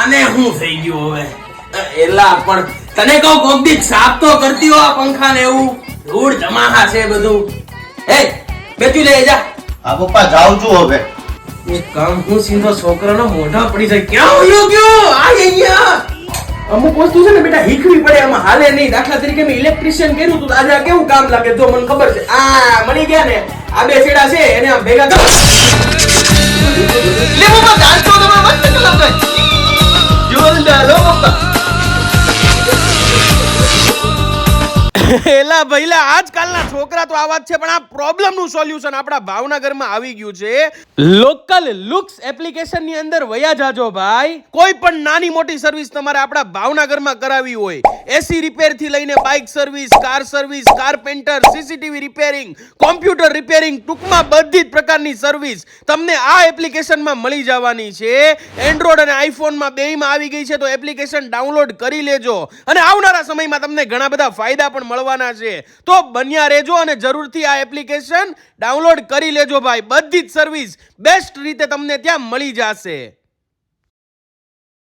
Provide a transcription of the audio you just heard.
આને હું થઈ ગયું હવે? એલા પણ તને કહું કોક દી સાફ તો કરતી હો આ પંખાને, એવું ધૂળ જમાહા છે બધું. એ બેઠી લઈ જા. હા પપ્પા જાઉં છું હવે. એક કામ હું સીધો છોકરાનો મોઢા પડી જાય. ક્યાં હોયો ગયો? આ અહીંયા અમુક વસ્તુ છે ને બેટા શીખવી પડે, આમાં હાલે નહીં. દાખલા તરીકે મેં ઇલેક્ટ્રિશિયન કર્યું તું, આજે આ કેવું કામ લાગે જો મને ખબર છે. આ મળી ગયા ને આ બે છેડા છે એને આમ ભેગા કરો. લે બાબા ડાન્સ તો તમે મસ્ત ચલાવતા જોરદાર હો બાબા. એલા ભઈલા આજકાલના છોકરા તો આવા જ છે, પણ આ પ્રોબ્લેમ નું સોલ્યુશન આપણા ભાવનગરમાં આવી ગયું છે. લોકલ લુક્સ એપ્લિકેશન ની અંદર વયા જાજો ભાઈ. કોઈ પણ નાની મોટી સર્વિસ તમારે આપણા ભાવનગરમાં કરાવી હોય, એસી રિપેર થી લઈને bike service, car service, carpenter, CCTV repairing, computer repairing, ટૂંકમાં બધી જ પ્રકારની સર્વિસ તમને આ એપ્લિકેશનમાં મળી જવાની છે. એન્ડ્રોઇડ અને આઈફોનમાં બેયમાં આવી ગઈ છે, તો એપ્લિકેશન ડાઉનલોડ કરી લેજો અને આવનારા સમયમાં તમને ઘણા બધા ફાયદા પણ મળવાના છે. તો બન્યા રહેજો અને જરૂરથી આ એપ્લિકેશન ડાઉનલોડ કરી લેજો ભાઈ. બધી જ સર્વિસ બેસ્ટ રીતે તમને ત્યાં મળી જશે.